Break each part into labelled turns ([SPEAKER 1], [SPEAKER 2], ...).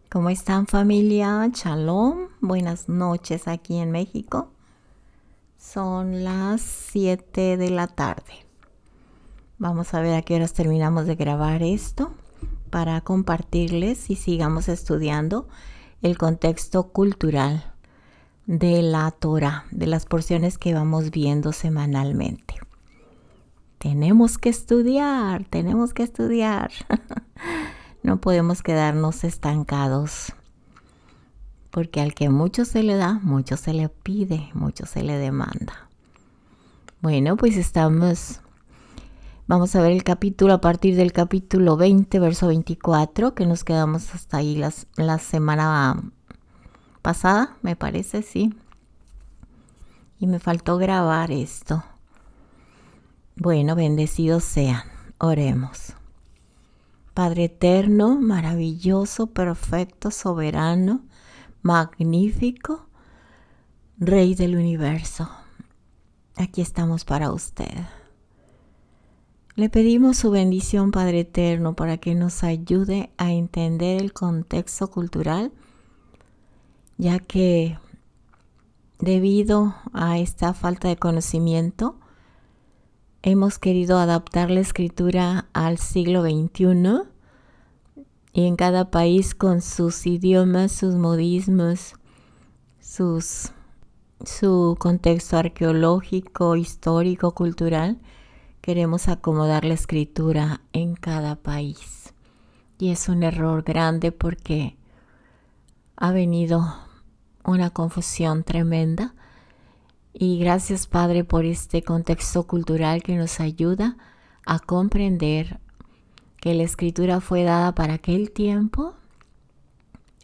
[SPEAKER 1] ¿Cómo están, familia? Shalom. Buenas noches aquí en México. Son las 7 de la tarde. Vamos a ver a qué horas terminamos de grabar esto para compartirles y sigamos estudiando el contexto cultural de la Torah, de las porciones que vamos viendo semanalmente. Tenemos que estudiar. No podemos quedarnos estancados, porque al que mucho se le da, mucho se le pide, mucho se le demanda. Bueno, pues vamos a ver el capítulo a partir del capítulo 20, verso 24, que nos quedamos hasta ahí la semana pasada, me parece, sí. Y me faltó grabar esto. Bueno, bendecidos sean. Oremos. Padre eterno, maravilloso, perfecto, soberano, magnífico, Rey del universo, aquí estamos para usted. Le pedimos su bendición, Padre eterno, para que nos ayude a entender el contexto cultural, ya que debido a esta falta de conocimiento, hemos querido adaptar la escritura al siglo XXI y en cada país con sus idiomas, sus modismos, su contexto arqueológico, histórico, cultural, queremos acomodar la escritura en cada país. Y es un error grande porque ha venido una confusión tremenda. Y gracias, Padre, por este contexto cultural que nos ayuda a comprender que la escritura fue dada para aquel tiempo,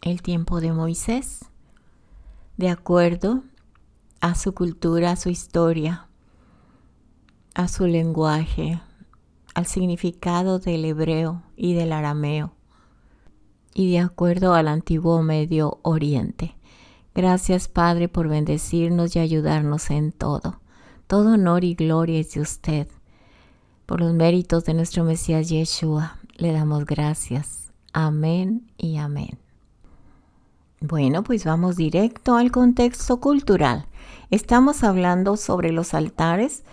[SPEAKER 1] el tiempo de Moisés, de acuerdo a su cultura, a su historia, a su lenguaje, al significado del hebreo y del arameo, y de acuerdo al antiguo Medio Oriente. Gracias, Padre, por bendecirnos y ayudarnos en todo. Todo honor y gloria es de usted. Por los méritos de nuestro Mesías Yeshua, le damos gracias. Amén y amén. Bueno, pues vamos directo al contexto cultural. Estamos hablando sobre los altares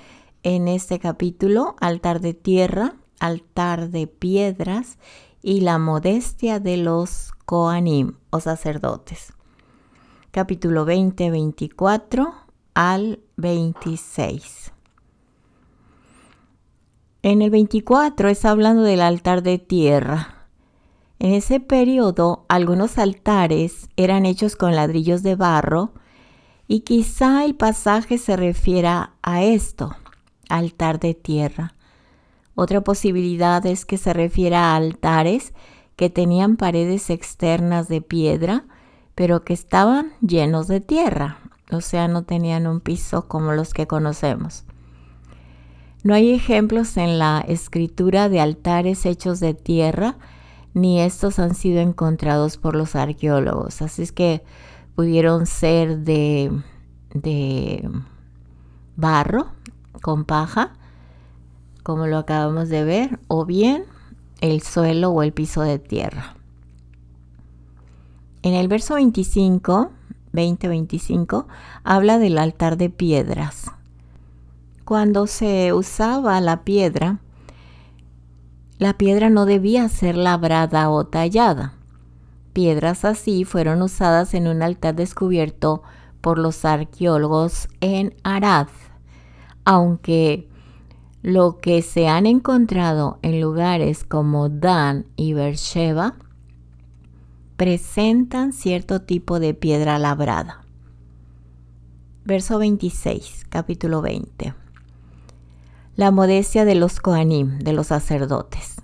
[SPEAKER 1] en este capítulo: altar de tierra, altar de piedras y la modestia de los Kohanim o sacerdotes. Capítulo 20, 24 al 26. En el 24 está hablando del altar de tierra. En ese periodo, algunos altares eran hechos con ladrillos de barro y quizá el pasaje se refiera a esto, altar de tierra. Otra posibilidad es que se refiera a altares que tenían paredes externas de piedra, pero que estaban llenos de tierra, o sea, no tenían un piso como los que conocemos. No hay ejemplos en la escritura de altares hechos de tierra, ni estos han sido encontrados por los arqueólogos, así es que pudieron ser de barro con paja, como lo acabamos de ver, o bien el suelo o el piso de tierra. En el verso 25, 20-25, habla del altar de piedras. Cuando se usaba la piedra no debía ser labrada o tallada. Piedras así fueron usadas en un altar descubierto por los arqueólogos en Arad, aunque lo que se han encontrado en lugares como Dan y Beersheba presentan cierto tipo de piedra labrada. Verso 26, capítulo 20. La modestia de los Kohanim, de los sacerdotes.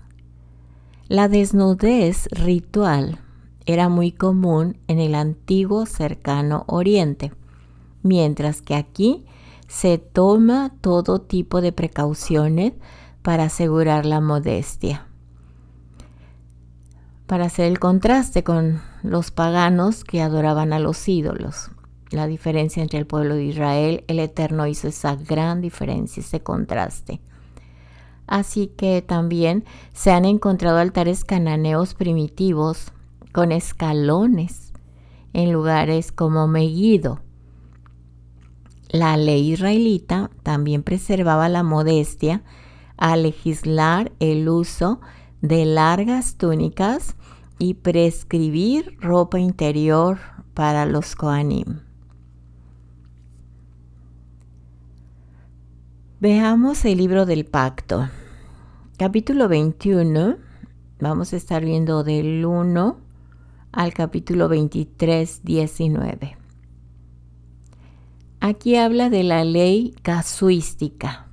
[SPEAKER 1] La desnudez ritual era muy común en el antiguo cercano Oriente, mientras que aquí se toma todo tipo de precauciones para asegurar la modestia. Para hacer el contraste con los paganos que adoraban a los ídolos. La diferencia entre el pueblo de Israel, el Eterno hizo esa gran diferencia, ese contraste. Así que también se han encontrado altares cananeos primitivos con escalones en lugares como Megiddo. La ley israelita también preservaba la modestia al legislar el uso de largas túnicas y prescribir ropa interior para los Kohanim. Veamos el libro del pacto. Capítulo 21, vamos a estar viendo del 1 al capítulo 23, 19. Aquí habla de la ley casuística.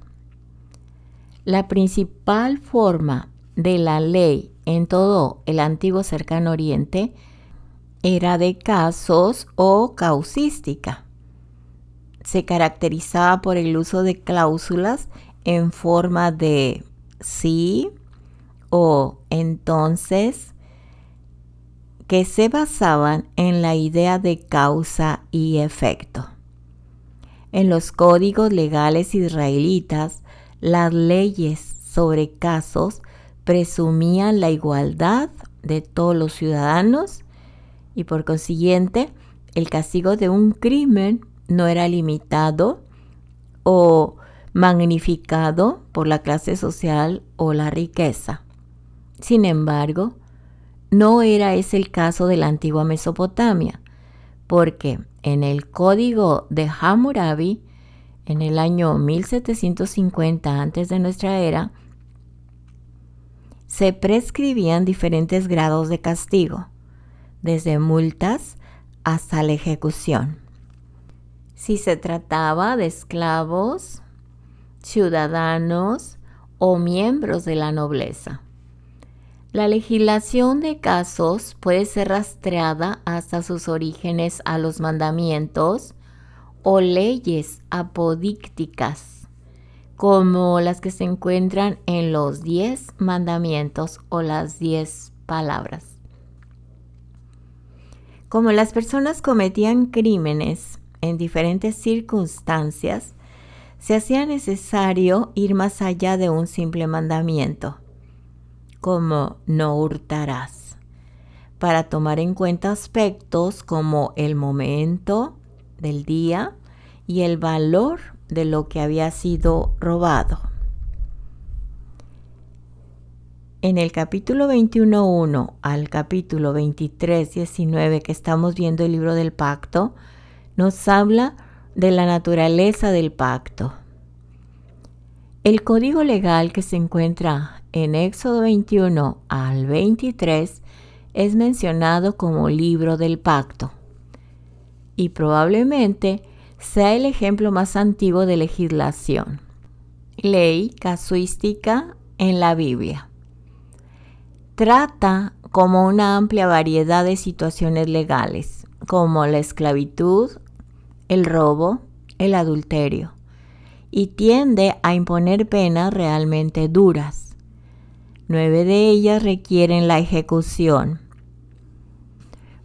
[SPEAKER 1] La principal forma de la ley en todo el antiguo cercano oriente era de casos o causística. Se caracterizaba por el uso de cláusulas en forma de sí o entonces, que se basaban en la idea de causa y efecto. En los códigos legales israelitas, las leyes sobre casos presumían la igualdad de todos los ciudadanos y por consiguiente el castigo de un crimen no era limitado o magnificado por la clase social o la riqueza. Sin embargo, no era ese el caso de la antigua Mesopotamia, porque en el código de Hammurabi, en el año 1750 antes de nuestra era, se prescribían diferentes grados de castigo, desde multas hasta la ejecución. Si se trataba de esclavos, ciudadanos o miembros de la nobleza. La legislación de casos puede ser rastreada hasta sus orígenes a los mandamientos o leyes apodícticas, como las que se encuentran en los 10 mandamientos o las 10 palabras. Como las personas cometían crímenes en diferentes circunstancias, se hacía necesario ir más allá de un simple mandamiento, como no hurtarás, para tomar en cuenta aspectos como el momento del día y el valor de lo que había sido robado. En el capítulo 21.1 al capítulo 23.19 que estamos viendo el libro del pacto, nos habla de la naturaleza del pacto. El código legal que se encuentra en Éxodo 21 al 23 es mencionado como libro del pacto y probablemente sea el ejemplo más antiguo de legislación, ley casuística en la Biblia. Trata como una amplia variedad de situaciones legales, como la esclavitud, el robo, el adulterio, y tiende a imponer penas realmente duras. 9 de ellas requieren la ejecución,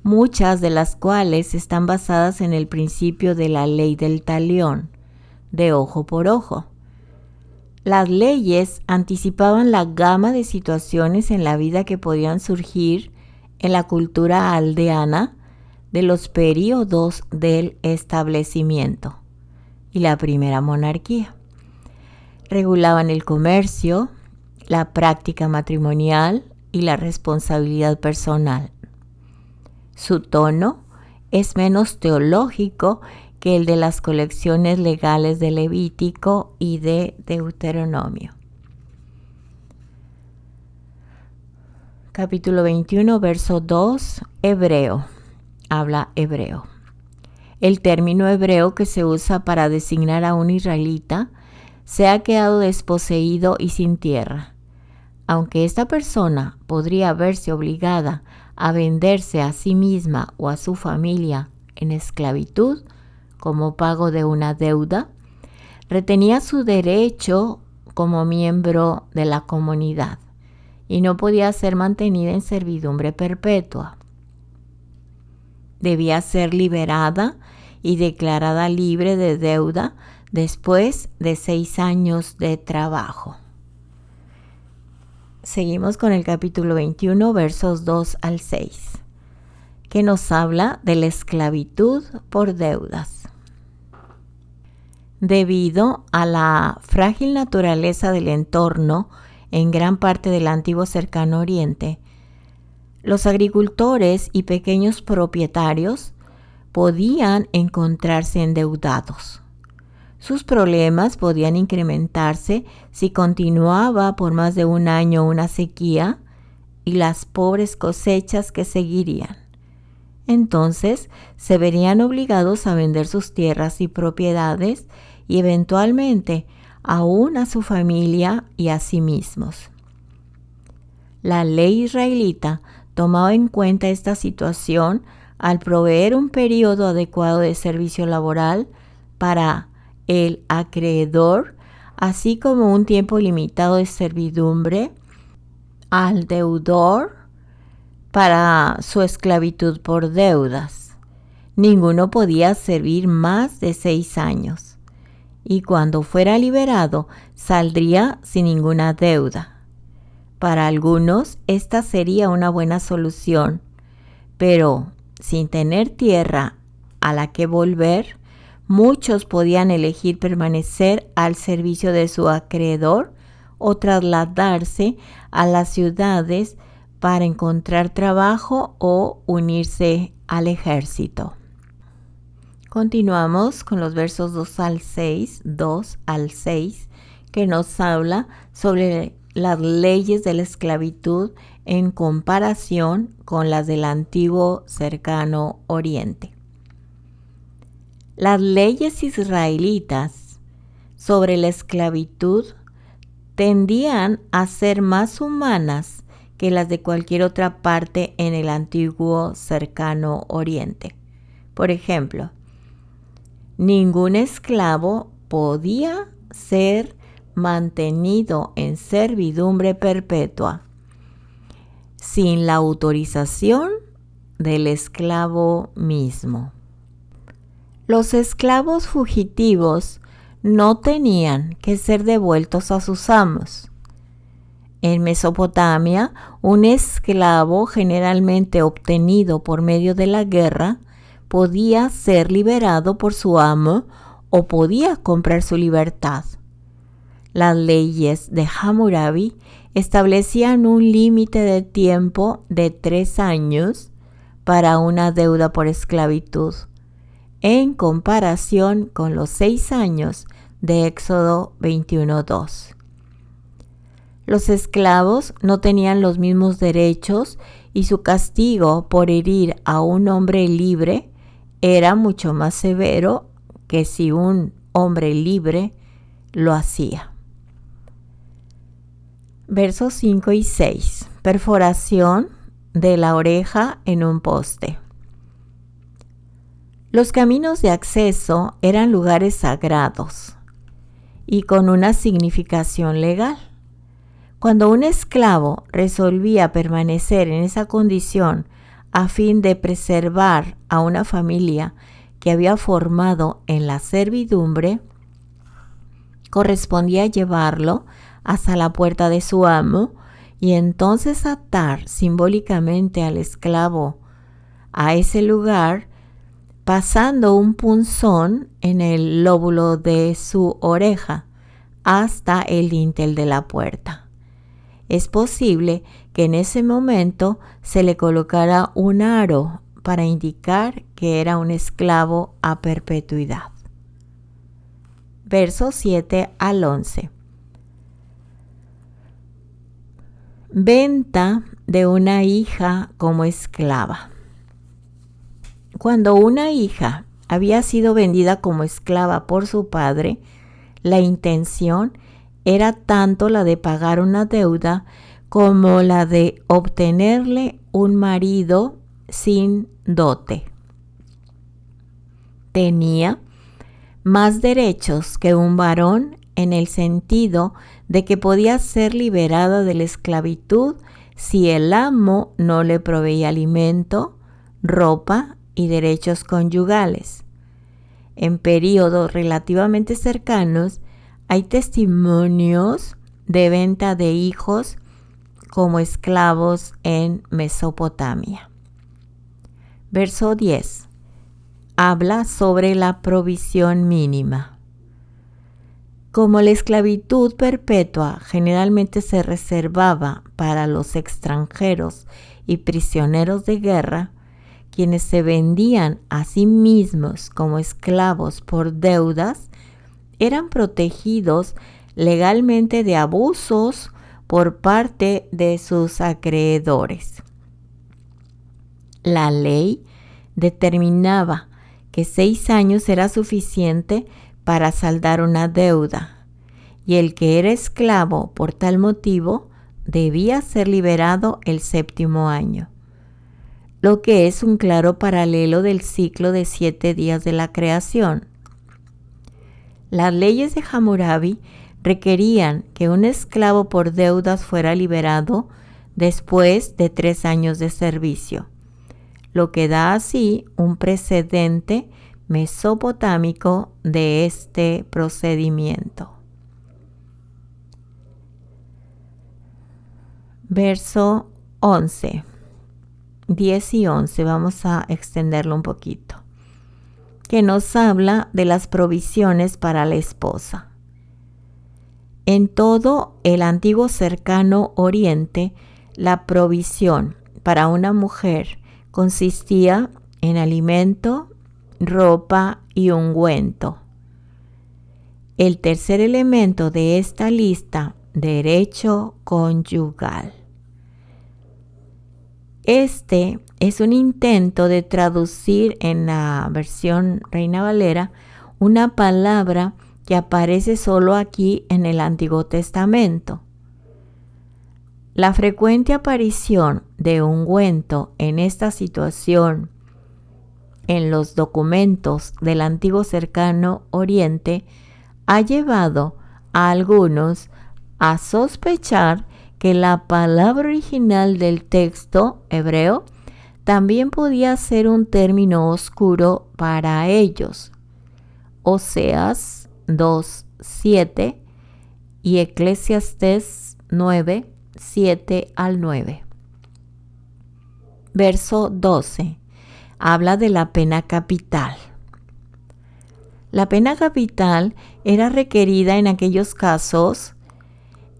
[SPEAKER 1] muchas de las cuales están basadas en el principio de la ley del talión, de ojo por ojo. Las leyes anticipaban la gama de situaciones en la vida que podían surgir en la cultura aldeana de los periodos del establecimiento y la primera monarquía. Regulaban el comercio, la práctica matrimonial y la responsabilidad personal. Su tono es menos teológico que el de las colecciones legales de Levítico y de Deuteronomio. Capítulo 21, verso 2, hebreo. Habla hebreo. El término hebreo que se usa para designar a un israelita se ha quedado desposeído y sin tierra. Aunque esta persona podría verse obligada a venderse a sí misma o a su familia en esclavitud como pago de una deuda, retenía su derecho como miembro de la comunidad y no podía ser mantenida en servidumbre perpetua. Debía ser liberada y declarada libre de deuda después de 6 años de trabajo. Seguimos con el capítulo 21, versos 2 al 6. que nos habla de la esclavitud por deudas. Debido a la frágil naturaleza del entorno en gran parte del antiguo Cercano Oriente, los agricultores y pequeños propietarios podían encontrarse endeudados. Sus problemas podían incrementarse si continuaba por más de un año una sequía y las pobres cosechas que seguirían. Entonces se verían obligados a vender sus tierras y propiedades y eventualmente aún a su familia y a sí mismos. La ley israelita tomaba en cuenta esta situación al proveer un periodo adecuado de servicio laboral para el acreedor, así como un tiempo limitado de servidumbre al deudor para su esclavitud por deudas. Ninguno podía servir más de 6 años y cuando fuera liberado saldría sin ninguna deuda. Para algunos esta sería una buena solución, pero sin tener tierra a la que volver, muchos podían elegir permanecer al servicio de su acreedor o trasladarse a las ciudades para encontrar trabajo o unirse al ejército. Continuamos con los versos 2 al 6, que nos habla sobre las leyes de la esclavitud en comparación con las del antiguo Cercano Oriente. Las leyes israelitas sobre la esclavitud tendían a ser más humanas que las de cualquier otra parte en el antiguo Cercano Oriente. Por ejemplo, ningún esclavo podía ser mantenido en servidumbre perpetua sin la autorización del esclavo mismo. Los esclavos fugitivos no tenían que ser devueltos a sus amos. En Mesopotamia, un esclavo generalmente obtenido por medio de la guerra podía ser liberado por su amo o podía comprar su libertad. Las leyes de Hammurabi establecían un límite de tiempo de 3 años para una deuda por esclavitud, en comparación con los 6 años de Éxodo 21:2. Los esclavos no tenían los mismos derechos y su castigo por herir a un hombre libre era mucho más severo que si un hombre libre lo hacía. Versos 5 y 6. Perforación de la oreja en un poste. Los caminos de acceso eran lugares sagrados y con una significación legal. Cuando un esclavo resolvía permanecer en esa condición a fin de preservar a una familia que había formado en la servidumbre, correspondía llevarlo hasta la puerta de su amo y entonces atar simbólicamente al esclavo a ese lugar, pasando un punzón en el lóbulo de su oreja hasta el dintel de la puerta. Es posible que en ese momento se le colocara un aro para indicar que era un esclavo a perpetuidad. Versos 7 al 11. Venta de una hija como esclava. Cuando una hija había sido vendida como esclava por su padre, la intención era tanto la de pagar una deuda como la de obtenerle un marido sin dote. Tenía más derechos que un varón en el sentido de que podía ser liberada de la esclavitud si el amo no le proveía alimento, ropa y derechos conyugales. En periodos relativamente cercanos hay testimonios de venta de hijos como esclavos en Mesopotamia. Verso 10. Habla sobre la provisión mínima. Como la esclavitud perpetua generalmente se reservaba para los extranjeros y prisioneros de guerra, quienes se vendían a sí mismos como esclavos por deudas, eran protegidos legalmente de abusos por parte de sus acreedores. La ley determinaba que 6 años era suficiente para saldar una deuda, y el que era esclavo por tal motivo debía ser liberado el 7º año, lo que es un claro paralelo del ciclo de 7 días de la creación. Las leyes de Hammurabi requerían que un esclavo por deudas fuera liberado después de 3 años de servicio, lo que da así un precedente mesopotámico de este procedimiento. Verso 11. 10 y 11, vamos a extenderlo un poquito, que nos habla de las provisiones para la esposa. En todo el antiguo cercano oriente, la provisión para una mujer consistía en alimento, ropa y ungüento. El tercer elemento de esta lista, derecho conyugal. Este es un intento de traducir en la versión Reina Valera una palabra que aparece solo aquí en el Antiguo Testamento. La frecuente aparición de ungüento en esta situación en los documentos del Antiguo Cercano Oriente ha llevado a algunos a sospechar que la palabra original del texto hebreo también podía ser un término oscuro para ellos. Oseas 2:7 y Eclesiastés 9:7 al 9. Verso 12. Habla de la pena capital. La pena capital era requerida en aquellos casos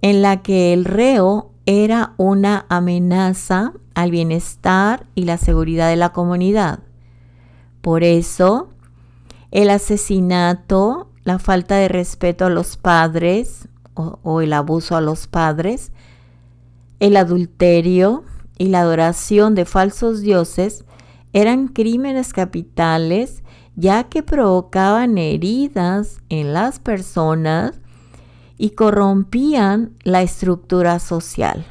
[SPEAKER 1] en la que el reo era una amenaza al bienestar y la seguridad de la comunidad. Por eso, el asesinato, la falta de respeto a los padres o el abuso a los padres, el adulterio y la adoración de falsos dioses eran crímenes capitales, ya que provocaban heridas en las personas y corrompían la estructura social.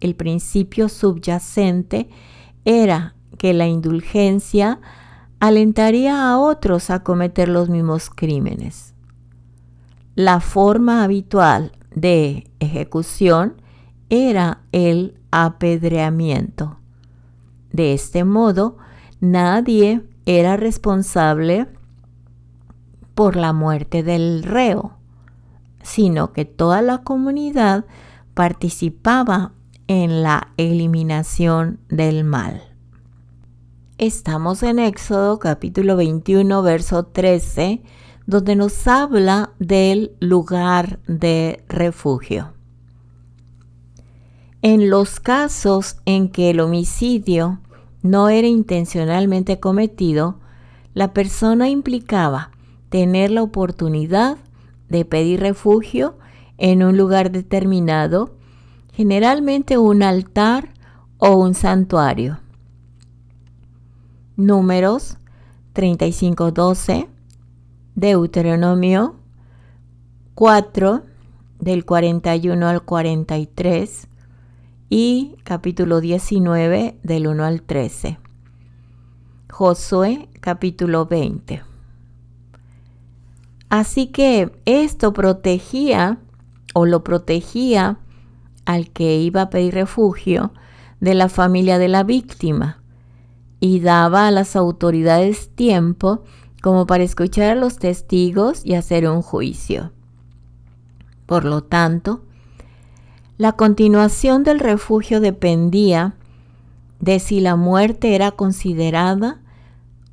[SPEAKER 1] El principio subyacente era que la indulgencia alentaría a otros a cometer los mismos crímenes. La forma habitual de ejecución era el apedreamiento. De este modo, nadie era responsable por la muerte del reo, sino que toda la comunidad participaba en la eliminación del mal. Estamos en Éxodo capítulo 21, verso 13, donde nos habla del lugar de refugio. En los casos en que el homicidio no era intencionalmente cometido, la persona implicaba tener la oportunidad de pedir refugio en un lugar determinado, generalmente un altar o un santuario. Números 35:12, Deuteronomio 4, del 41 al 43, y capítulo 19, del 1 al 13. Josué, capítulo 20. Así que esto protegía al que iba a pedir refugio de la familia de la víctima y daba a las autoridades tiempo como para escuchar a los testigos y hacer un juicio. Por lo tanto, la continuación del refugio dependía de si la muerte era considerada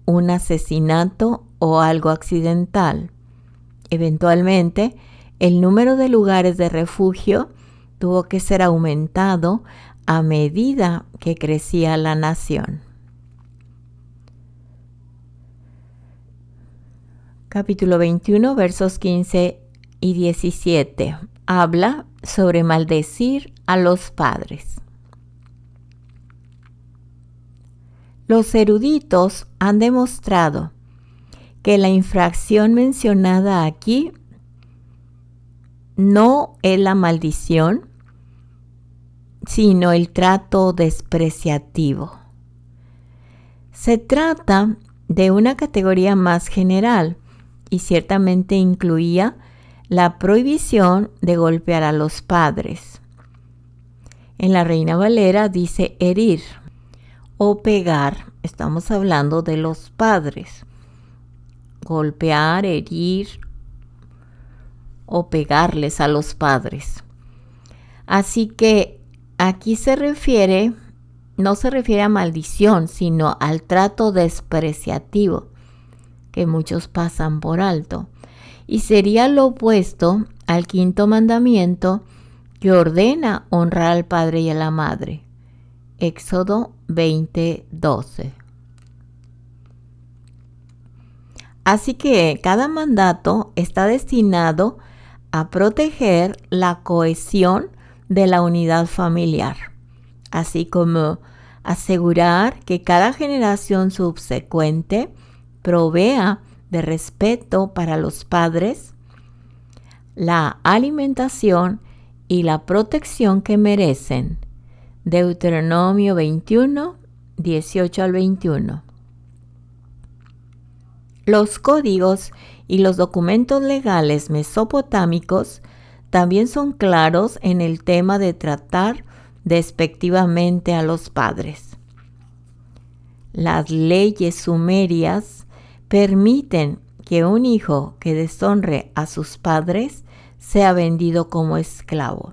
[SPEAKER 1] un asesinato o algo accidental. Eventualmente, el número de lugares de refugio tuvo que ser aumentado a medida que crecía la nación. Capítulo 21, versos 15 y 17. Habla sobre maldecir a los padres. Los eruditos han demostrado que la infracción mencionada aquí no es la maldición, sino el trato despreciativo. Se trata de una categoría más general y ciertamente incluía la prohibición de golpear a los padres. En la Reina Valera dice herir o pegar. Estamos hablando de los padres. Golpear, herir o pegarles a los padres. Así que aquí no se refiere a maldición, sino al trato despreciativo que muchos pasan por alto. Y sería lo opuesto al quinto mandamiento que ordena honrar al padre y a la madre. Éxodo 20:12. Así que cada mandato está destinado a proteger la cohesión de la unidad familiar, así como asegurar que cada generación subsecuente provea de respeto para los padres, la alimentación y la protección que merecen. Deuteronomio 21, 18 al 21. Los códigos y los documentos legales mesopotámicos también son claros en el tema de tratar despectivamente a los padres. Las leyes sumerias permiten que un hijo que deshonre a sus padres sea vendido como esclavo.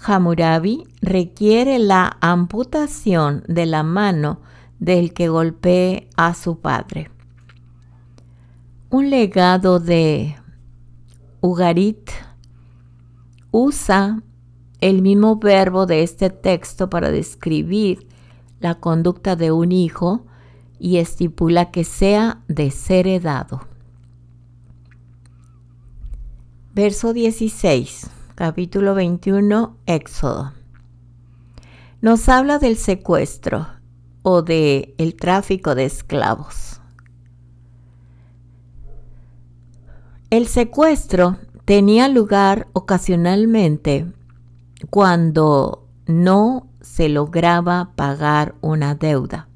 [SPEAKER 1] Hammurabi requiere la amputación de la mano del que golpee a su padre. Un legado de Ugarit usa el mismo verbo de este texto para describir la conducta de un hijo y estipula que sea desheredado. Verso 16, capítulo 21, Éxodo. Nos habla del secuestro o del tráfico de esclavos. El secuestro tenía lugar ocasionalmente cuando no se lograba pagar una deuda,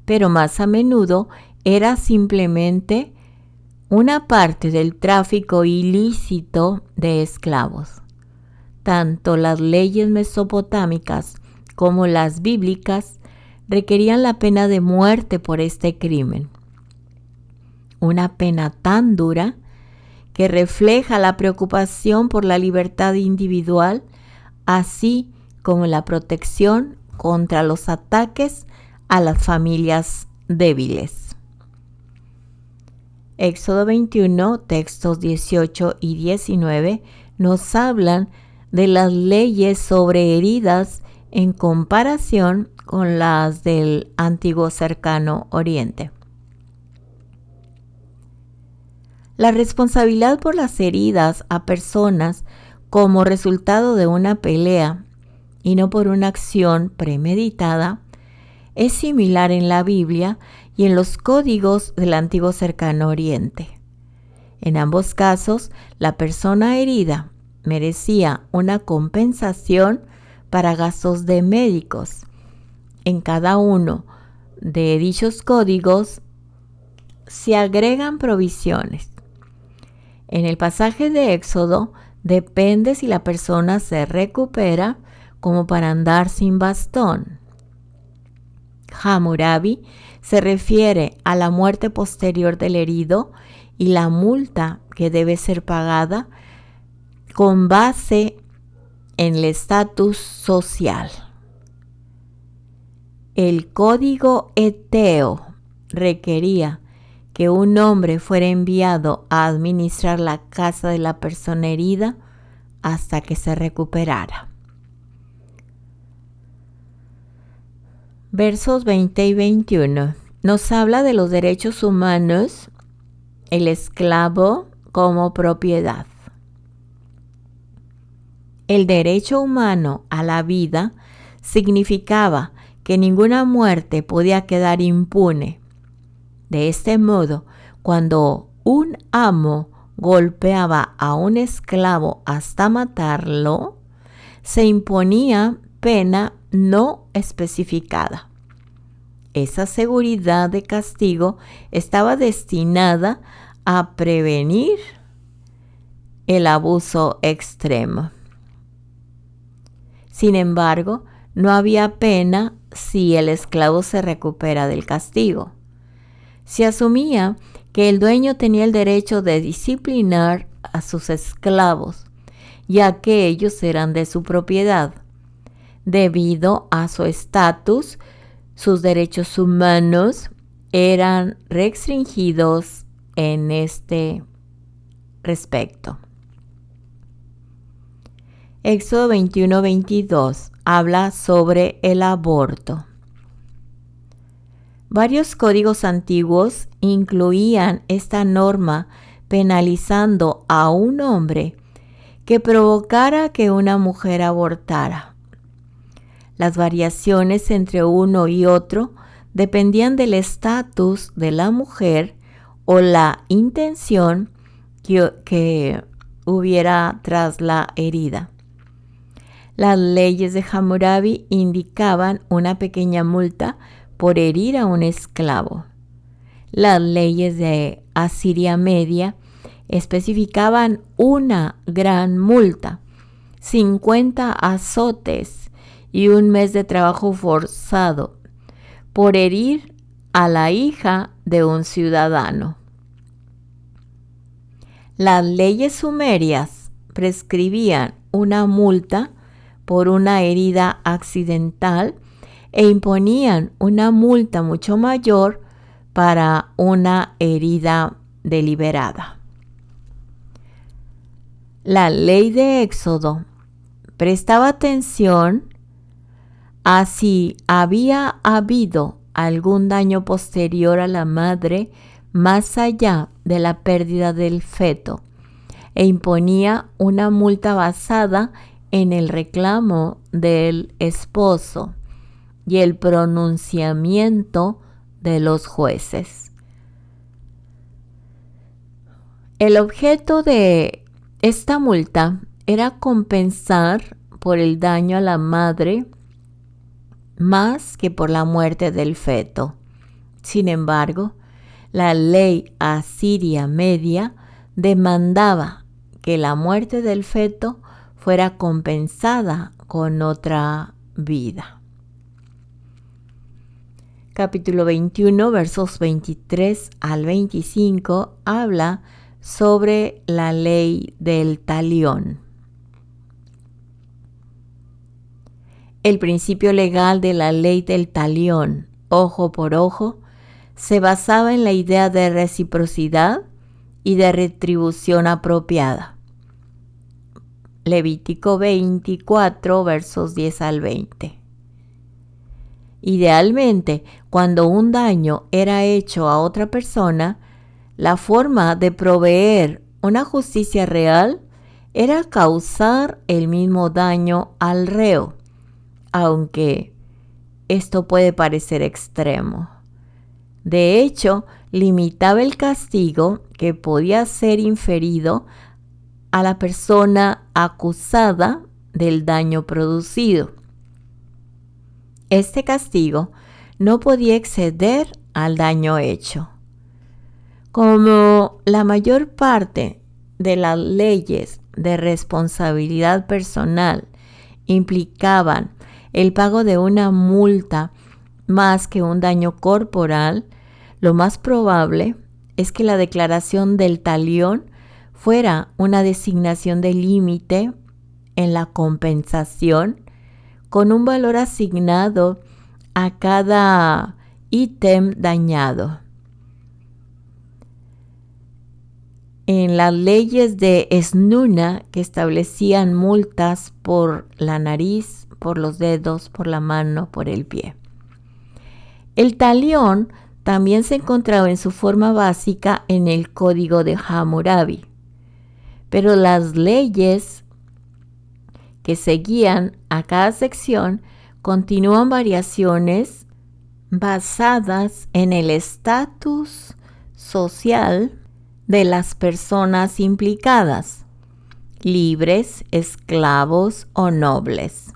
[SPEAKER 1] pero más a menudo era simplemente una parte del tráfico ilícito de esclavos. Tanto las leyes mesopotámicas como las bíblicas requerían la pena de muerte por este crimen. Una pena tan dura que refleja la preocupación por la libertad individual, así como la protección contra los ataques a las familias débiles. Éxodo 21, textos 18 y 19, nos hablan de las leyes sobre heridas en comparación con las del antiguo cercano Oriente. La responsabilidad por las heridas a personas como resultado de una pelea y no por una acción premeditada es similar en la Biblia y en los códigos del antiguo cercano Oriente. En ambos casos, la persona herida merecía una compensación para gastos de médicos. En cada uno de dichos códigos se agregan provisiones. En el pasaje de Éxodo depende si la persona se recupera como para andar sin bastón. Hammurabi se refiere a la muerte posterior del herido y la multa que debe ser pagada con base en el estatus social. El código eteo requería que un hombre fuera enviado a administrar la casa de la persona herida hasta que se recuperara. Versos 20 y 21 nos habla de los derechos humanos, el esclavo como propiedad. El derecho humano a la vida significaba que ninguna muerte podía quedar impune. De este modo, cuando un amo golpeaba a un esclavo hasta matarlo, se imponía pena no especificada. Esa seguridad de castigo estaba destinada a prevenir el abuso extremo. Sin embargo, no había pena si el esclavo se recupera del castigo. Se asumía que el dueño tenía el derecho de disciplinar a sus esclavos, ya que ellos eran de su propiedad. Debido a su estatus, sus derechos humanos eran restringidos en este respecto. Éxodo 21-22 habla sobre el aborto. Varios códigos antiguos incluían esta norma penalizando a un hombre que provocara que una mujer abortara. Las variaciones entre uno y otro dependían del estatus de la mujer o la intención que hubiera tras la herida. Las leyes de Hammurabi indicaban una pequeña multa por herir a un esclavo. Las leyes de Asiria Media especificaban una gran multa, 50 azotes y un mes de trabajo forzado por herir a la hija de un ciudadano. Las leyes sumerias prescribían una multa por una herida accidental e imponían una multa mucho mayor para una herida deliberada. La ley de Éxodo prestaba atención a si había habido algún daño posterior a la madre más allá de la pérdida del feto e imponía una multa basada en el reclamo del esposo y el pronunciamiento de los jueces. El objeto de esta multa era compensar por el daño a la madre más que por la muerte del feto. Sin embargo, la ley asiria media demandaba que la muerte del feto fuera compensada con otra vida. Capítulo 21, versos 23 al 25, habla sobre la ley del talión. El principio legal de la ley del talión, ojo por ojo, se basaba en la idea de reciprocidad y de retribución apropiada. Levítico 24, versos 10 al 20. Idealmente, cuando un daño era hecho a otra persona, la forma de proveer una justicia real era causar el mismo daño al reo, aunque esto puede parecer extremo. De hecho, limitaba el castigo que podía ser inferido a la persona acusada del daño producido. Este castigo no podía exceder al daño hecho. Como la mayor parte de las leyes de responsabilidad personal implicaban el pago de una multa más que un daño corporal, lo más probable es que la declaración del talión fuera una designación de límite en la compensación con un valor asignado a cada ítem dañado. En las leyes de Esnuna, que establecían multas por la nariz, por los dedos, por la mano, por el pie. El talión también se encontraba en su forma básica en el Código de Hammurabi, pero las leyes que seguían a cada sección continúan variaciones basadas en el estatus social de las personas implicadas, libres, esclavos o nobles.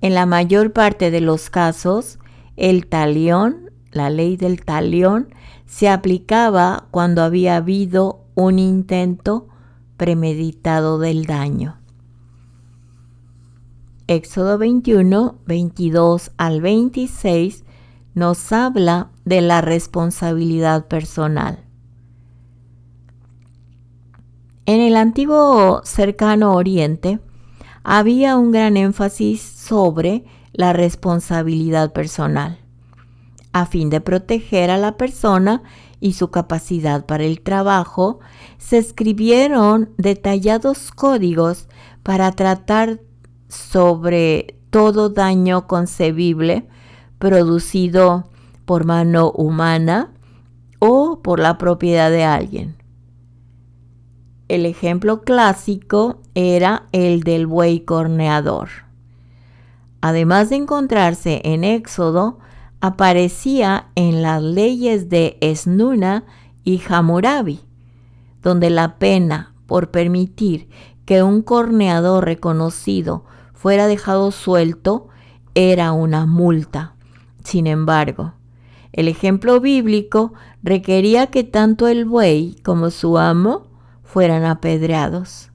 [SPEAKER 1] En la mayor parte de los casos, el talión, la ley del talión, se aplicaba cuando había habido un intento premeditado del daño. Éxodo 21, 22 al 26 nos habla de la responsabilidad personal. En el antiguo cercano Oriente había un gran énfasis sobre la responsabilidad personal, a fin de proteger a la persona y su capacidad para el trabajo. Se escribieron detallados códigos para tratar sobre todo daño concebible producido por mano humana o por la propiedad de alguien. El ejemplo clásico era el del buey corneador. Además de encontrarse en Éxodo, aparecía en las leyes de Esnuna y Hammurabi, donde la pena por permitir que un corneador reconocido fuera dejado suelto era una multa. Sin embargo, el ejemplo bíblico requería que tanto el buey como su amo fueran apedreados.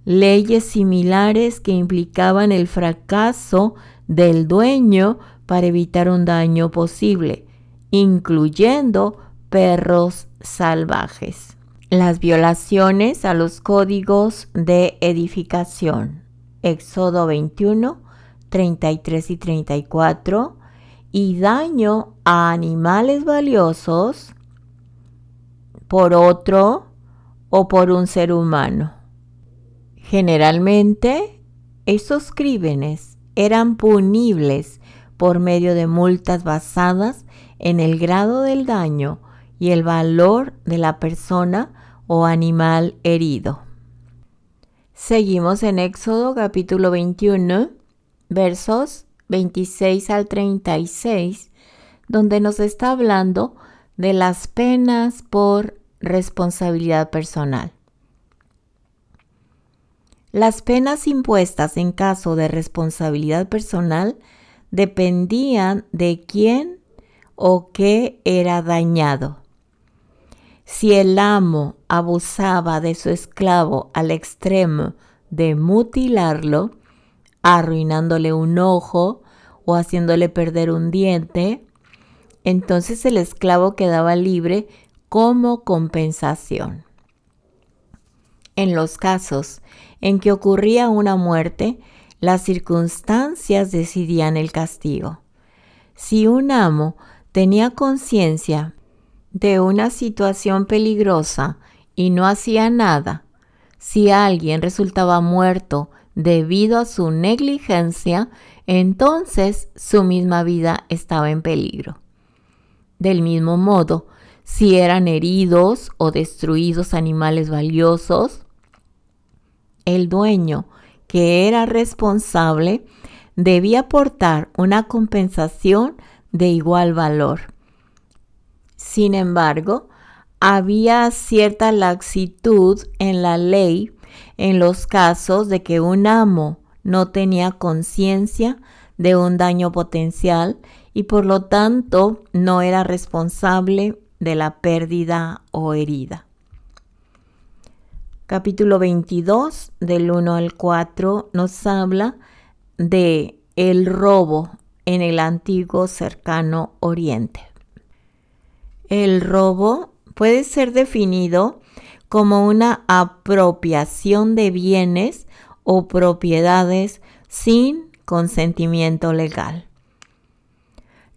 [SPEAKER 1] Leyes similares que implicaban el fracaso del dueño para evitar un daño posible, incluyendo perros salvajes. Las violaciones a los códigos de edificación. Éxodo 21, 33 y 34. Y daño a animales valiosos por otro o por un ser humano. Generalmente, esos crímenes eran punibles por medio de multas basadas en el grado del daño y el valor de la persona o animal herido. Seguimos en Éxodo capítulo 21, versos 26 al 36, donde nos está hablando de las penas por responsabilidad personal. Las penas impuestas en caso de responsabilidad personal dependían de quién o qué era dañado. Si el amo abusaba de su esclavo al extremo de mutilarlo, arruinándole un ojo o haciéndole perder un diente, entonces el esclavo quedaba libre como compensación. En los casos en que ocurría una muerte, las circunstancias decidían el castigo. Si un amo tenía conciencia de una situación peligrosa y no hacía nada, si alguien resultaba muerto debido a su negligencia, entonces su misma vida estaba en peligro. Del mismo modo, si eran heridos o destruidos animales valiosos, el dueño, que era responsable, debía aportar una compensación de igual valor. Sin embargo, había cierta laxitud en la ley en los casos de que un amo no tenía conciencia de un daño potencial y por lo tanto no era responsable de la pérdida o herida. Capítulo 22, del 1 al 4, nos habla de el robo en el antiguo cercano Oriente. El robo puede ser definido como una apropiación de bienes o propiedades sin consentimiento legal.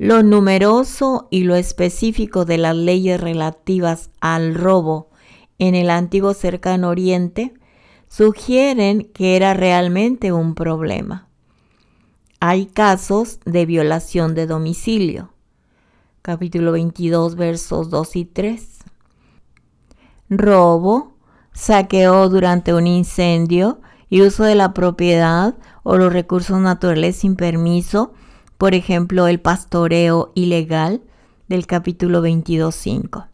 [SPEAKER 1] Lo numeroso y lo específico de las leyes relativas al robo en el antiguo Cercano Oriente sugieren que era realmente un problema. Hay casos de violación de domicilio. Capítulo 22, versos 2 y 3. Robo, saqueo durante un incendio y uso de la propiedad o los recursos naturales sin permiso, por ejemplo, el pastoreo ilegal del capítulo 22:5.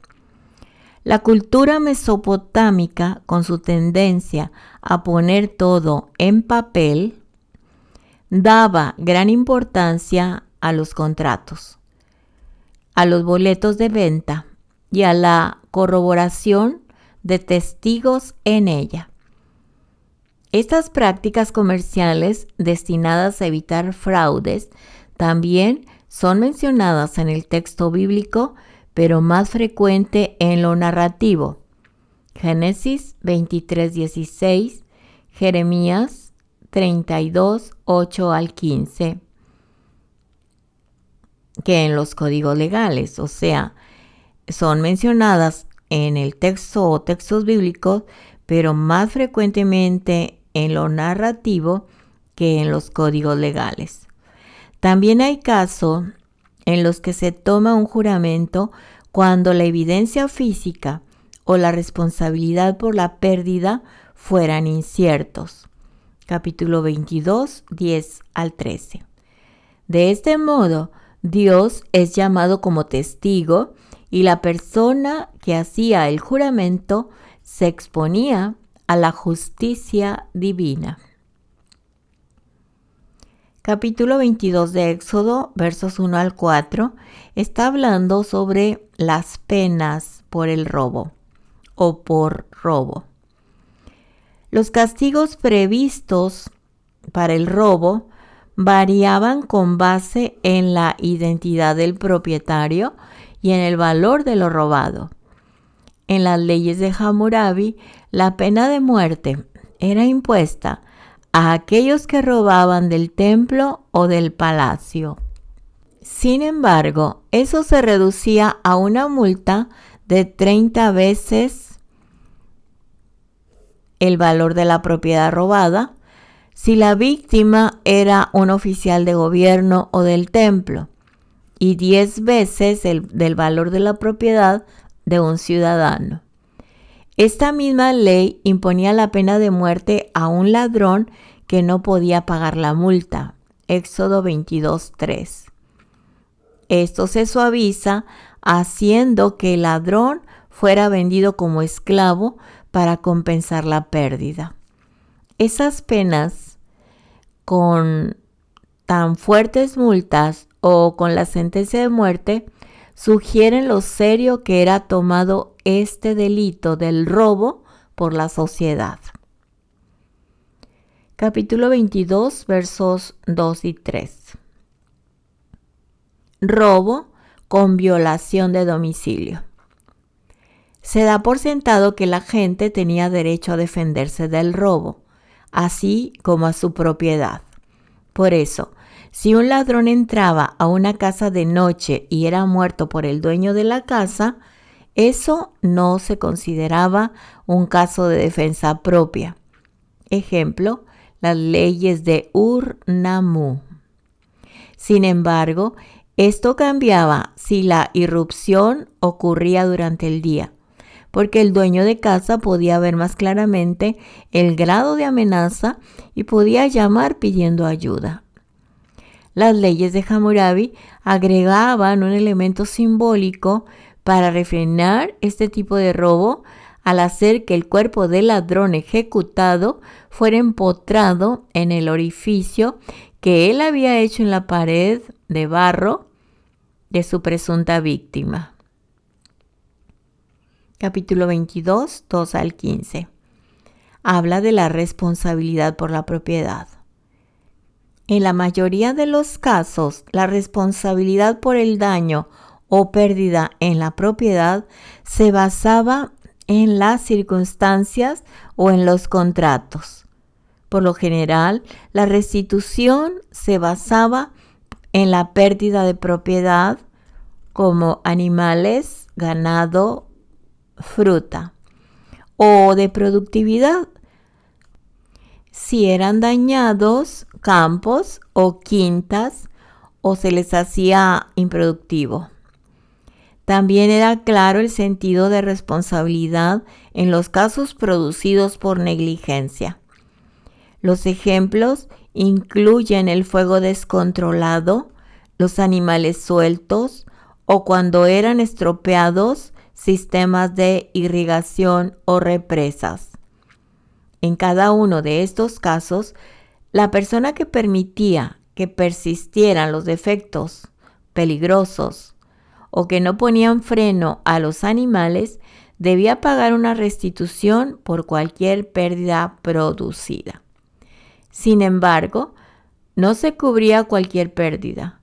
[SPEAKER 1] La cultura mesopotámica, con su tendencia a poner todo en papel, daba gran importancia a los contratos, a los boletos de venta y a la corroboración de testigos en ella. Estas prácticas comerciales destinadas a evitar fraudes también son mencionadas en el texto bíblico, pero más frecuente en lo narrativo. Génesis 23:16, Jeremías 32, 8 al 15, que en los códigos legales, o sea, son mencionadas en el texto o textos bíblicos, pero más frecuentemente en lo narrativo que en los códigos legales. También hay casos en los que se toma un juramento cuando la evidencia física o la responsabilidad por la pérdida fueran inciertos. Capítulo 22, 10 al 13. De este modo, Dios es llamado como testigo y la persona que hacía el juramento se exponía a la justicia divina. Capítulo 22 de Éxodo, versos 1 al 4, está hablando sobre las penas por el robo o por robo. Los castigos previstos para el robo variaban con base en la identidad del propietario y en el valor de lo robado. En las leyes de Hammurabi, la pena de muerte era impuesta a aquellos que robaban del templo o del palacio. Sin embargo, eso se reducía a una multa de 30 veces el valor de la propiedad robada si la víctima era un oficial de gobierno o del templo, y 10 veces del valor de la propiedad de un ciudadano. Esta misma ley imponía la pena de muerte a un ladrón que no podía pagar la multa. Éxodo 22:3. Esto se suaviza haciendo que el ladrón fuera vendido como esclavo para compensar la pérdida. Esas penas, con tan fuertes multas o con la sentencia de muerte, sugieren lo serio que era tomado este delito del robo por la sociedad. Capítulo 22, versos 2 y 3. Robo con violación de domicilio. Se da por sentado que la gente tenía derecho a defenderse del robo, así como a su propiedad. Por eso, si un ladrón entraba a una casa de noche y era muerto por el dueño de la casa, eso no se consideraba un caso de defensa propia. Ejemplo, las leyes de Ur-Nammu. Sin embargo, esto cambiaba si la irrupción ocurría durante el día, porque el dueño de casa podía ver más claramente el grado de amenaza y podía llamar pidiendo ayuda. Las leyes de Hammurabi agregaban un elemento simbólico para refrenar este tipo de robo al hacer que el cuerpo del ladrón ejecutado fuera empotrado en el orificio que él había hecho en la pared de barro de su presunta víctima. Capítulo 22, 2 al 15. Habla de la responsabilidad por la propiedad. En la mayoría de los casos, la responsabilidad por el daño o pérdida en la propiedad se basaba en las circunstancias o en los contratos. Por lo general, la restitución se basaba en la pérdida de propiedad como animales, ganado, fruta, o de productividad si eran dañados campos o quintas o se les hacía improductivo. También era claro el sentido de responsabilidad en los casos producidos por negligencia. Los ejemplos incluyen el fuego descontrolado, los animales sueltos o cuando eran estropeados sistemas de irrigación o represas. En cada uno de estos casos, la persona que permitía que persistieran los defectos peligrosos o que no ponían freno a los animales debía pagar una restitución por cualquier pérdida producida. Sin embargo, no se cubría cualquier pérdida.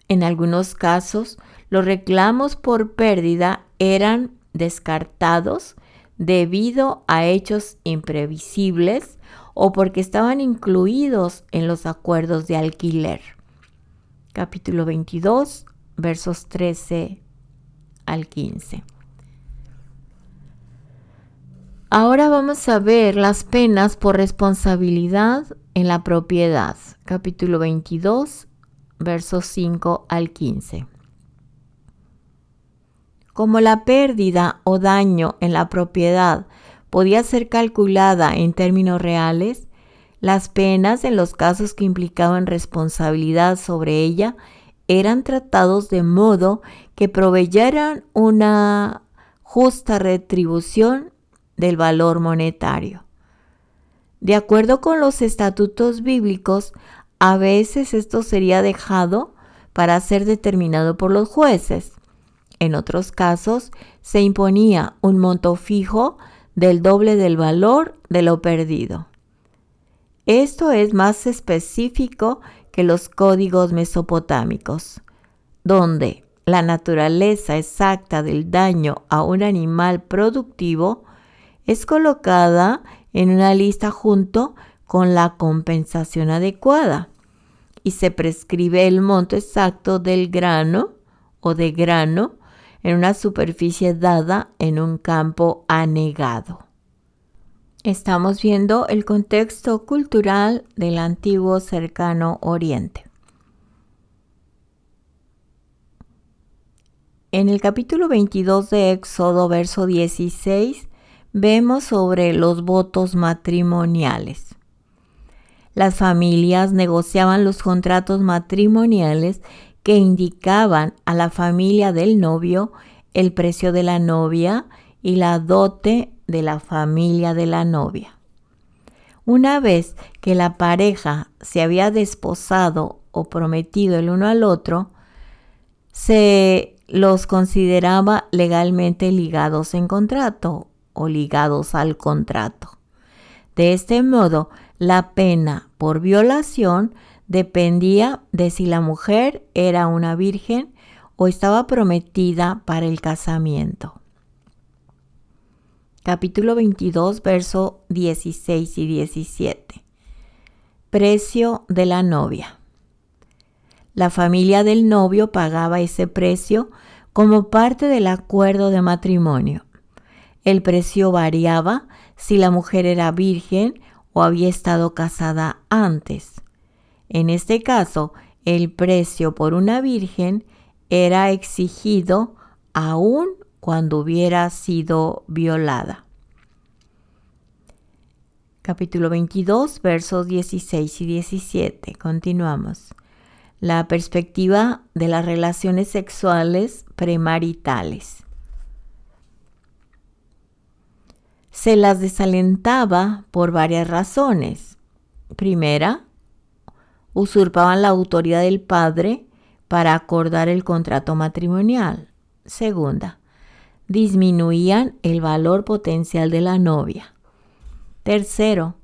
[SPEAKER 1] En algunos casos, los reclamos por pérdida eran descartados debido a hechos imprevisibles o porque estaban incluidos en los acuerdos de alquiler. Capítulo 22, versos 13 al 15. Ahora vamos a ver las penas por responsabilidad en la propiedad. Capítulo 22, versos 5 al 15. Como la pérdida o daño en la propiedad podía ser calculada en términos reales, las penas en los casos que implicaban responsabilidad sobre ella eran tratados de modo que proveyeran una justa retribución del valor monetario. De acuerdo con los estatutos bíblicos, a veces esto sería dejado para ser determinado por los jueces. En otros casos, se imponía un monto fijo del doble del valor de lo perdido. Esto es más específico que los códigos mesopotámicos, donde la naturaleza exacta del daño a un animal productivo es colocada en una lista junto con la compensación adecuada y se prescribe el monto exacto del grano o de grano en una superficie dada en un campo anegado. Estamos viendo el contexto cultural del antiguo cercano Oriente. En el capítulo 22 de Éxodo, verso 16, vemos sobre los votos matrimoniales. Las familias negociaban los contratos matrimoniales que indicaban a la familia del novio el precio de la novia y la dote de la familia de la novia. Una vez que la pareja se había desposado o prometido el uno al otro, se los consideraba legalmente ligados en contrato o ligados al contrato. De este modo, la pena por violación dependía de si la mujer era una virgen o estaba prometida para el casamiento. Capítulo 22, versos 16 y 17. Precio de la novia. La familia del novio pagaba ese precio como parte del acuerdo de matrimonio. El precio variaba si la mujer era virgen o había estado casada antes. En este caso, el precio por una virgen era exigido aún cuando hubiera sido violada. Capítulo 22, versos 16 y 17. Continuamos. La perspectiva de las relaciones sexuales premaritales. Se las desalentaba por varias razones. Primera, usurpaban la autoridad del padre para acordar el contrato matrimonial. Segunda, disminuían el valor potencial de la novia. Tercero,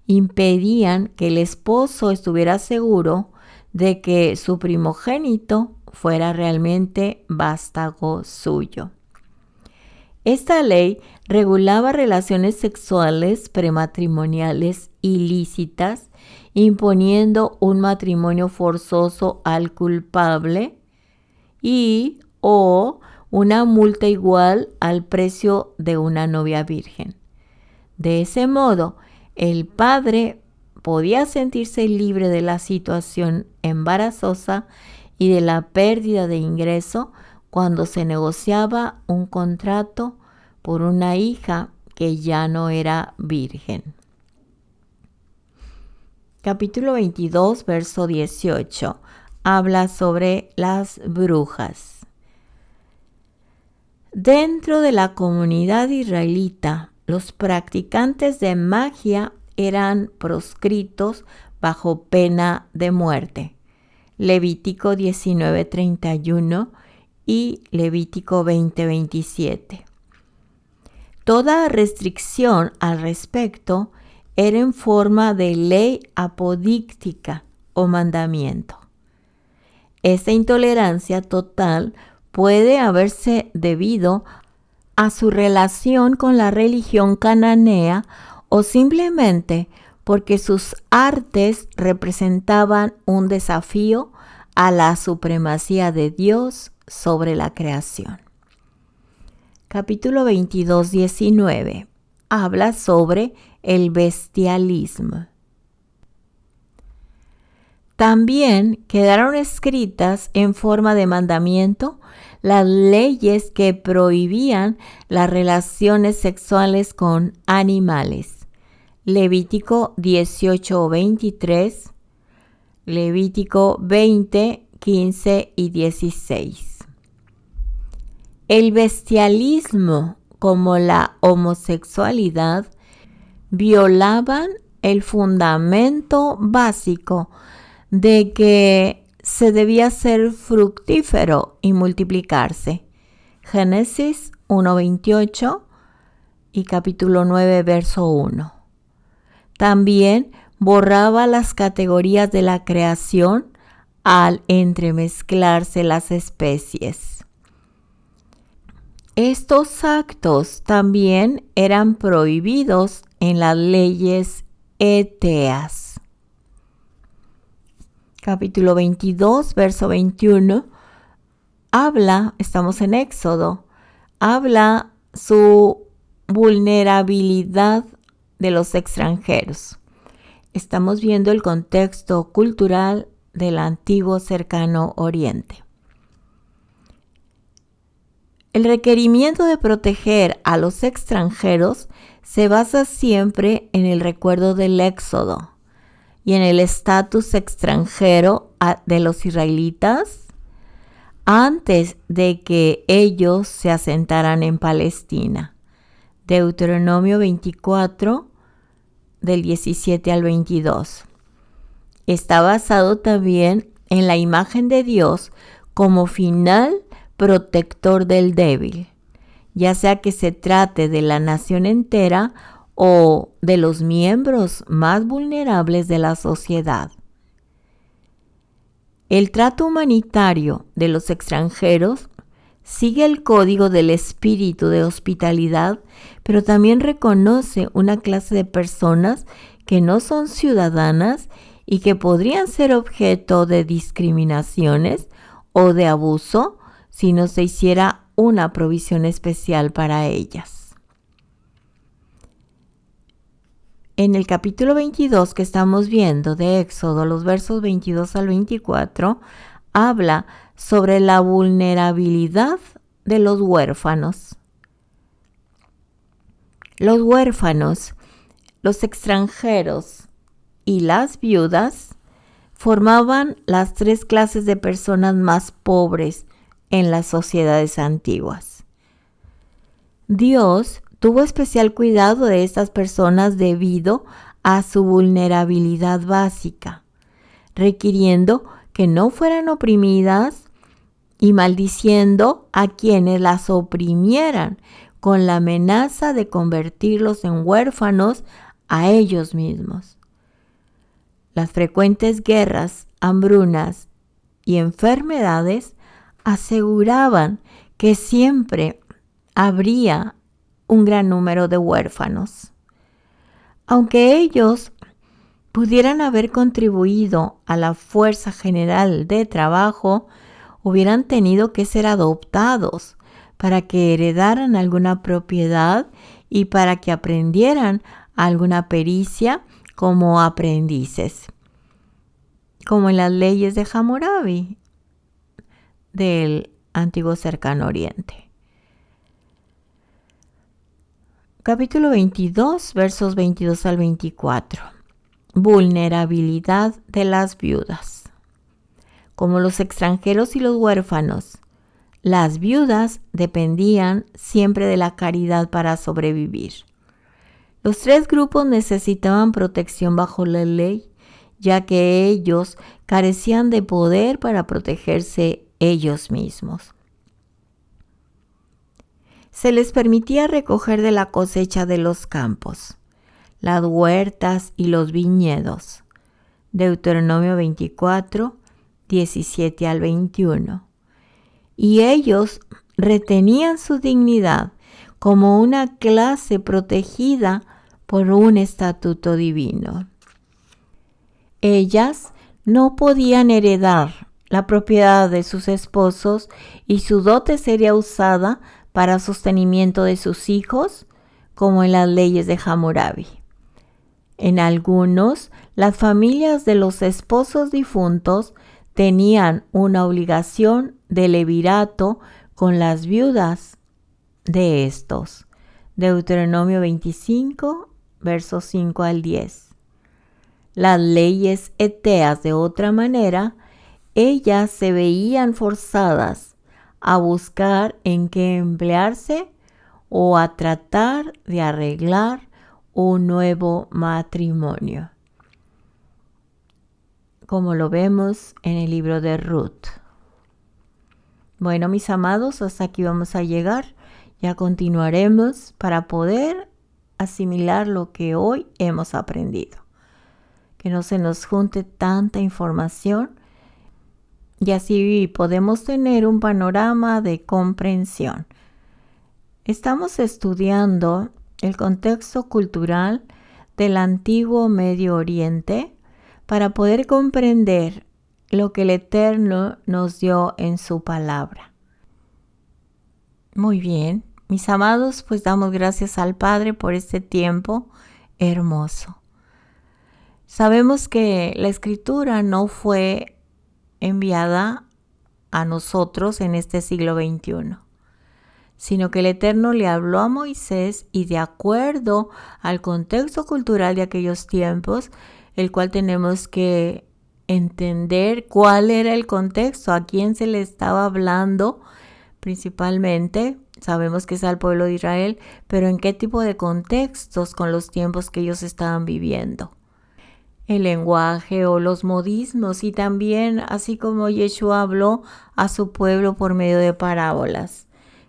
[SPEAKER 1] impedían que el esposo estuviera seguro de que su primogénito fuera realmente vástago suyo. Esta ley regulaba relaciones sexuales prematrimoniales ilícitas imponiendo un matrimonio forzoso al culpable y o una multa igual al precio de una novia virgen. De ese modo, el padre podía sentirse libre de la situación embarazosa y de la pérdida de ingreso cuando se negociaba un contrato por una hija que ya no era virgen. Capítulo 22, verso 18, habla sobre las brujas. Dentro de la comunidad israelita, los practicantes de magia eran proscritos bajo pena de muerte. Levítico 19:31 y Levítico 20:27. Toda restricción al respecto era en forma de ley apodíctica o mandamiento. Esta intolerancia total puede haberse debido a su relación con la religión cananea o simplemente porque sus artes representaban un desafío a la supremacía de Dios sobre la creación. Capítulo 22, 19 habla sobre el bestialismo. También quedaron escritas en forma de mandamiento las leyes que prohibían las relaciones sexuales con animales. Levítico 18:23, Levítico 20, 15 y 16. El bestialismo, como la homosexualidad, violaban el fundamento básico de que se debía ser fructífero y multiplicarse. Génesis 1:28 y capítulo 9, verso 1. También borraba las categorías de la creación al entremezclarse las especies. Estos actos también eran prohibidos en las leyes eteas. Capítulo 22, verso 21, estamos en Éxodo, habla su vulnerabilidad de los extranjeros. Estamos viendo el contexto cultural del antiguo cercano oriente. El requerimiento de proteger a los extranjeros se basa siempre en el recuerdo del Éxodo y en el estatus extranjero de los israelitas antes de que ellos se asentaran en Palestina. Deuteronomio 24, del 17 al 22. Está basado también en la imagen de Dios como final protector del débil, ya sea que se trate de la nación entera o de los miembros más vulnerables de la sociedad. El trato humanitario de los extranjeros sigue el código del espíritu de hospitalidad, pero también reconoce una clase de personas que no son ciudadanas y que podrían ser objeto de discriminaciones o de abuso si no se hiciera una provisión especial para ellas. En el capítulo 22 que estamos viendo de Éxodo, los versos 22 al 24, habla sobre la vulnerabilidad de los huérfanos. Los huérfanos, los extranjeros y las viudas formaban las tres clases de personas más pobres en las sociedades antiguas. Dios tuvo especial cuidado de estas personas debido a su vulnerabilidad básica, requiriendo que no fueran oprimidas y maldiciendo a quienes las oprimieran con la amenaza de convertirlos en huérfanos a ellos mismos. Las frecuentes guerras, hambrunas y enfermedades aseguraban que siempre habría un gran número de huérfanos. Aunque ellos pudieran haber contribuido a la fuerza general de trabajo, hubieran tenido que ser adoptados para que heredaran alguna propiedad y para que aprendieran alguna pericia como aprendices, como en las leyes de Hammurabi del antiguo Cercano Oriente. Capítulo 22, versos 22 al 24. Vulnerabilidad de las viudas. Como los extranjeros y los huérfanos, las viudas dependían siempre de la caridad para sobrevivir. Los tres grupos necesitaban protección bajo la ley, ya que ellos carecían de poder para protegerse ellos mismos. Se les permitía recoger de la cosecha de los campos, las huertas y los viñedos. Deuteronomio 24, 17 al 21. Y ellos retenían su dignidad como una clase protegida por un estatuto divino. Ellas no podían heredar la propiedad de sus esposos y su dote sería usada para sostenimiento de sus hijos, como en las leyes de Hammurabi. En algunos, las familias de los esposos difuntos tenían una obligación de levirato con las viudas de estos. Deuteronomio 25, versos 5 al 10. Las leyes eteas, de otra manera, ellas se veían forzadas a buscar en qué emplearse o a tratar de arreglar un nuevo matrimonio, como lo vemos en el libro de Ruth. Bueno, mis amados, hasta aquí vamos a llegar. Ya continuaremos para poder asimilar lo que hoy hemos aprendido. Que no se nos junte tanta información y así podemos tener un panorama de comprensión. Estamos estudiando el contexto cultural del antiguo Medio Oriente para poder comprender lo que el Eterno nos dio en su palabra. Muy bien, mis amados, pues damos gracias al Padre por este tiempo hermoso. Sabemos que la Escritura no fue enviada a nosotros en este siglo XXI, sino que el Eterno le habló a Moisés y de acuerdo al contexto cultural de aquellos tiempos, el cual tenemos que entender cuál era el contexto, a quién se le estaba hablando principalmente. Sabemos que es al pueblo de Israel, pero en qué tipo de contextos con los tiempos que ellos estaban viviendo. El lenguaje o los modismos y también así como Yeshua habló a su pueblo por medio de parábolas,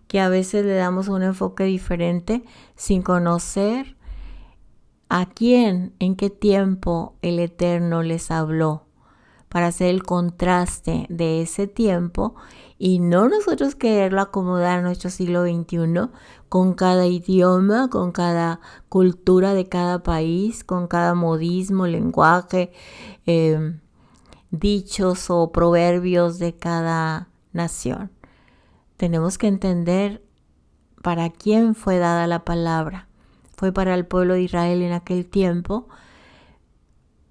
[SPEAKER 1] que a veces le damos un enfoque diferente sin conocer a quién, en qué tiempo el Eterno les habló, para hacer el contraste de ese tiempo y no nosotros quererlo acomodar a nuestro siglo XXI con cada idioma, con cada cultura de cada país, con cada modismo, lenguaje, dichos o proverbios de cada nación. Tenemos que entender para quién fue dada la palabra. Fue para el pueblo de Israel en aquel tiempo,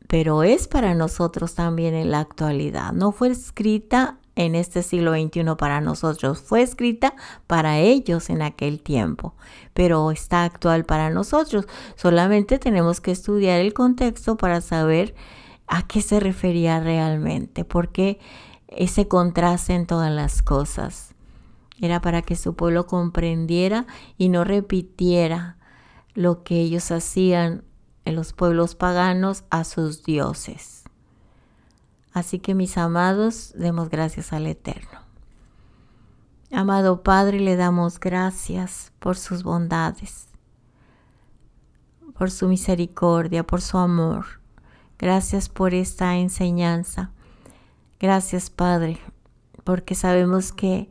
[SPEAKER 1] pero es para nosotros también en la actualidad. No fue escrita en este siglo XXI para nosotros, fue escrita para ellos en aquel tiempo, pero está actual para nosotros. Solamente tenemos que estudiar el contexto para saber a qué se refería realmente, porque ese contraste en todas las cosas. Era para que su pueblo comprendiera y no repitiera lo que ellos hacían en los pueblos paganos a sus dioses. Así que mis amados, demos gracias al Eterno. Amado Padre, le damos gracias por sus bondades, por su misericordia, por su amor. Gracias por esta enseñanza. Gracias, Padre, porque sabemos que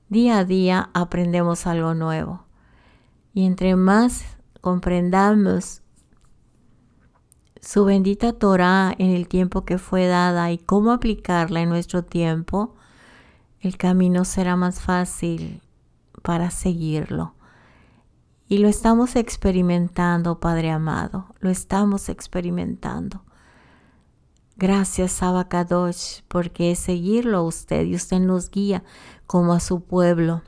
[SPEAKER 1] día a día aprendemos algo nuevo. Y entre más comprendamos su bendita Torá en el tiempo que fue dada y cómo aplicarla en nuestro tiempo, el camino será más fácil para seguirlo. Y lo estamos experimentando, Padre amado, lo estamos experimentando. Gracias, Abba Kadosh, porque es seguirlo a usted y usted nos guía como a su pueblo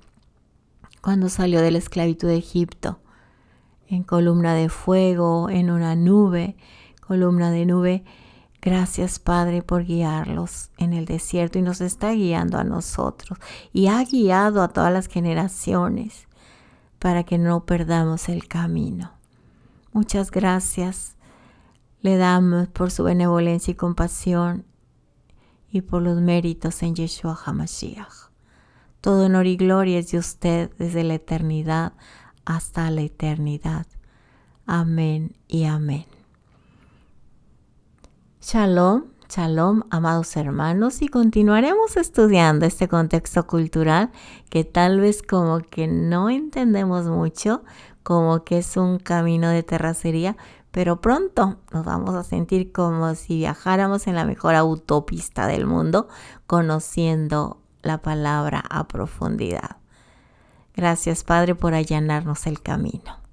[SPEAKER 1] cuando salió de la esclavitud de Egipto, en columna de fuego, en una nube, columna de nube. Gracias, Padre, por guiarlos en el desierto y nos está guiando a nosotros y ha guiado a todas las generaciones para que no perdamos el camino. Muchas gracias le damos por su benevolencia y compasión y por los méritos en Yeshua HaMashiach. Todo honor y gloria es de usted desde la eternidad hasta la eternidad. Amén y amén. Shalom, shalom, amados hermanos, y continuaremos estudiando este contexto cultural que tal vez como que no entendemos mucho, como que es un camino de terracería, pero pronto nos vamos a sentir como si viajáramos en la mejor autopista del mundo, conociendo la palabra a profundidad. Gracias, Padre, por allanarnos el camino.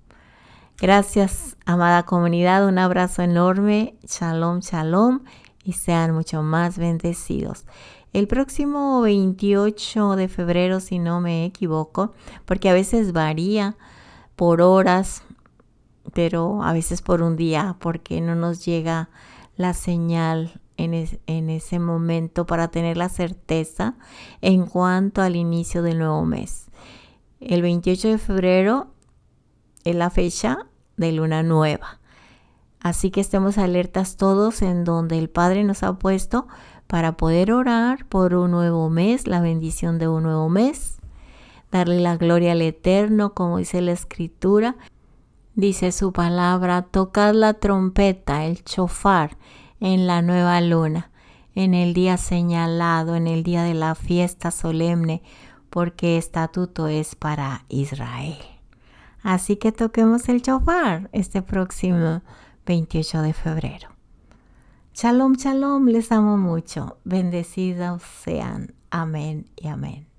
[SPEAKER 1] Gracias, amada comunidad, un abrazo enorme, shalom, shalom, y sean mucho más bendecidos. El próximo 28 de febrero, si no me equivoco, porque a veces varía por horas, pero a veces por un día, porque no nos llega la señal en ese momento para tener la certeza en cuanto al inicio del nuevo mes. El 28 de febrero es la fecha de luna nueva. Así que estemos alertas todos en donde el Padre nos ha puesto para poder orar por un nuevo mes, la bendición de un nuevo mes, darle la gloria al Eterno, como dice la Escritura. Dice su palabra, tocad la trompeta, el shofar, en la nueva luna, en el día señalado, en el día de la fiesta solemne, porque estatuto es para Israel. Así que toquemos el shofar este próximo 28 de febrero. Shalom, shalom, les amo mucho. Bendecidos sean. Amén y amén.